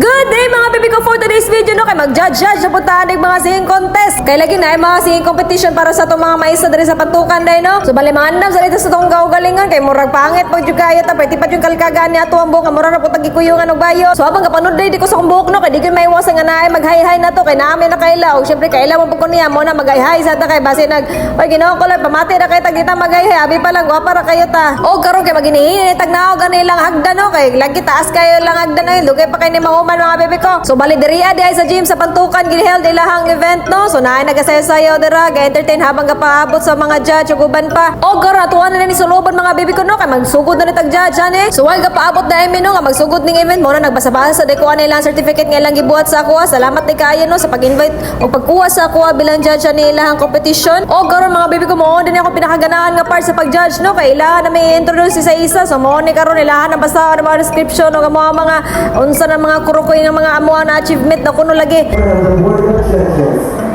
Good day mga baby ko, for today's video no kay mag-judge sa puntahan ng mga singing contest. Kay lagi na ay mga singing competition para sa itong mga maisa diri sa pantukan day no. So bali mga andam sa dito sa itong kaugalingan kay murag pangit pag jud kayo ta pwede pa jud kalkagaan ni ato ang buhok mura na po tagikuyungan og bayo. So habang kapanood day di ko sa kong buhok no kay di gyud maiwasan nga naay mag-hi-hi na to kay naami na kailaw. Syempre kailaw mo pag niya mo na mag-hi-hi sa ta kay base nag oy Ginoo ko lang pamati na kay tag dita mag-hi-hi abi pa lang gwapa ra kayo ta. O karon kay maginihi tag naog ganilang hagdan no kay lagi taas kayo lang hagdan ay dugay pa kay ni mahuman mga bebe ko. So bali diri di ay sa gym sa pantukan ginheld ilahang event no. So naay nagasayo-sayo dira ga-entertain habang gapaabot sa mga judge ug uban pa. O karon tuwan na ni suluban mga bebe ko no kay magsugod na ni tag judge ani. So wag gapaabot na emi no nga magsugod ning event mo na nagbasa-basa sa kuha nila certificate nga ilang gibuhat sa ako. Salamat ni kayo no sa pag-invite o pagkuha sa ako bilang judge ani ilahang competition. O karon mga bebe ko mo din ako pinakaganahan nga part sa pag-judge no kay ilahan na may introduce isa-isa. So mo ni karon ilahan na basta ang mga description o mga unsa na mga kurukoy ng mga amuha na achievement na kuno lagi.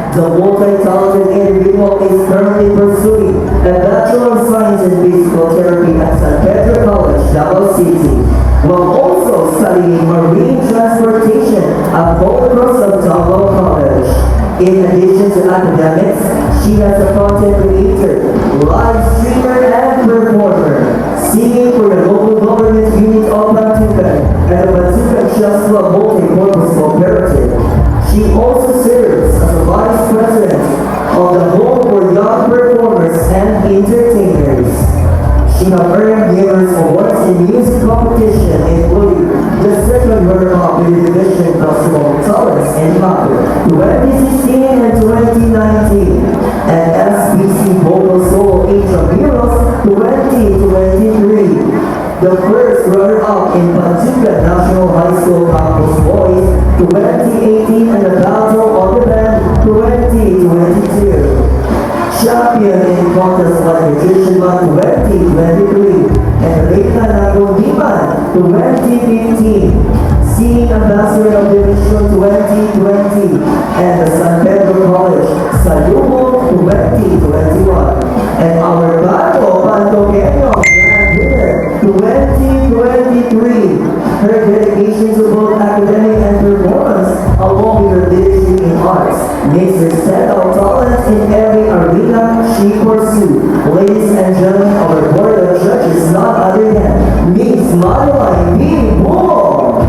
The multi-talented individual is currently pursuing a Bachelor of Science in Physical Therapy at San Pedro College, Davao City, while also studying marine transportation at Gold Cross of Davao College. In addition to academics, she has a content creator, live streamer, and performer, singing for the local government unit of Bantukan and the Bantukan Shaswa Multi-Purpose Cooperative. She also serves as a vice president of the Home for Young Performers and Entertainers. She has earned numerous awards in music competition, including the second runner-up in the division of Small Talents in Macau 2016 and 2019, and SBC Vocal Soul Intramuros 2023. The first runner-up in Bantukan National High School Campus Boys 2018 and the Battle of the Band 2022. Champion in Contest by Nutrition Month 2023 and Rita Nagodiman 2015. Singing Ambassador of Division 2020 and the San Pedro College Salubo 2021. And our Bato Pantoqueño Grand Winner 2023. Her dedication to both academic and performance, along with her leadership in arts, makes her stand out talent in every arena she pursues. Ladies and gentlemen, our board of judges, not other than Miss Madeline B. Moore.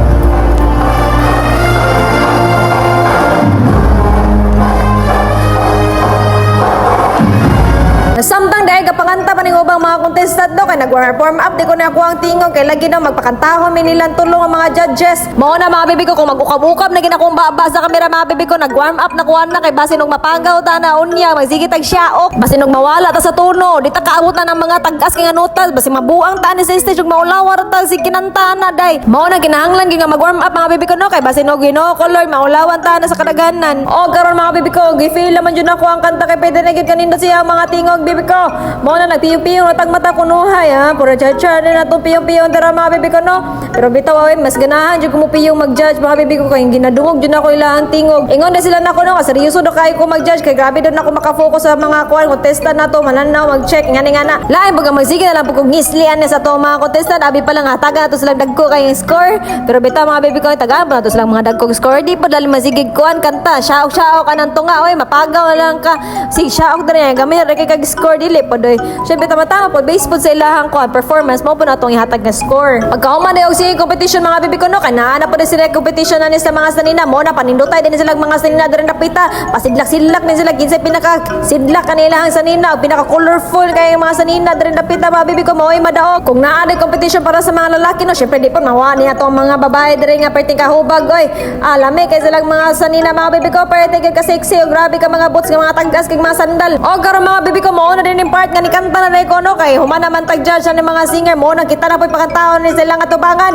Samtang dahil kapanganta pa ning ubang mga contestant no kay nag-warm up di ko na ako ang tingog kay lagi na magpakantahon mi nilang tulong ang mga judges. Mao na mga bibi ko kung mag-ukab-ukab na ginakong baba sa kamera mga bibi ko nag-warm up na kuan na kay base nog mapagaw ta na unya magsige tag syaok base nog mawala ta sa tuno di ta kaabot na ng mga tag-as kay nga notas base mabuang ta ni sa stage ug maulawar ta si kinanta na day. Mao na kinahanglan gyud nga mag-warm up mga bibi ko no kay base nog Ginoo color maulawan ta na sa kadaganan. O karon mga bibi ko gifeel man jud nako ang kanta kay pwede na gyud kanindot siya mga tingog bibi ko. Mo na nagpiyo-piyo na tag mata kunuhay ha. Pura judge na to piyo-piyo dara mga bibi ko no. Pero bitaw ay mas ganahan jud ko mo piyong mag-judge mga bibi ko kay ginadungog jud ako ilang tingog. Ingon na sila nako no seryoso do kay ko mag-judge kay grabe do nako makafocus sa mga kuan contestant nato mananaw mag-check ngani nga na. Lain pag magsige na lang pag ngislian na sa to mga contestant abi pa lang hataga to sila dagko kay score. Pero bitaw mga bibi ko taga pa to sila mga dagkog score di pa dali masigig kuan kanta. Shaok kanang tunga oy mapagaw lang ka. Si shaok diri gamay ra kay kag score dili podoy. Syempre tama-tama po based po sa ilahang kuan performance mo po natong ihatag nga score. Pagkahuman na og singing competition mga bibi ko no kana na po sila competition na ni sa mga sanina mo na panindotay din sila mga sanina diri napita. Pasidlak-sidlak ni sila kinsa pinaka sidlak kanila ang sanina ug pinaka colorful kay mga sanina diri napita mga bibi ko mo'y madaog. Kung naa day competition para sa mga lalaki no syempre di po mawani ato mga babae diri nga perting kahubag oy. Alami kay silang mga sanina mga bibi ko perting ka sexy ug grabe ka mga boots nga mga taggas kay mga sandal. O karon mga bibi ko mo na din yung part nga ni kanta na ko no kay human naman tag-judge ni mga singer mo nang kita na po'y pakantahon ni silang atubangan.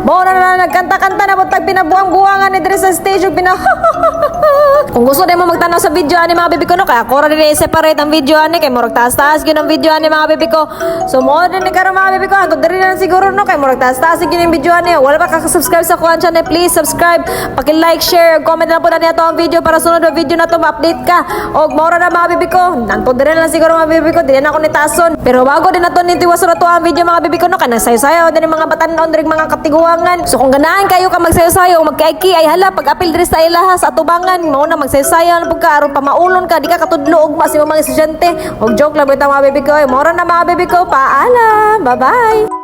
Mo na nagkanta-kanta na po tag pinabuang-buangan ni diri sa stage ug pina Kung gusto din mo magtanaw sa video ani mga bibi ko no kaya ako ra din i-separate ang video ani kay murag taas-taas gyud ang video ani mga bibi ko. So mo din ni karon mga bibi ko hangtod diri na siguro no kay murag taas-taas gyud ang video ani. Wala pa ka-subscribe sa kuan channel, please subscribe, paki-like, share, comment na po na niya ang video para sunod na video na to ma-update ka. Og mo ra na mga bibi ko. Nantod diri na siguro mga bibi ko, dili na ako ni tason. Pero bago din nato ni tiwas sa tuwang video mga bibi ko no kanang sayo-sayo din mga batanon ring mga katiguangan. So kung ganahan kayo ka magsayo-sayo magkaiki ay hala pag apil diri sa ilaha sa atubangan mo na magsayo-sayo na pagka aron pamaulon ka di ka katudlo og mas mga estudyante. Og joke lang bitaw mga bibi ko. Mora na mga bibi ko. Paalam. Bye-bye.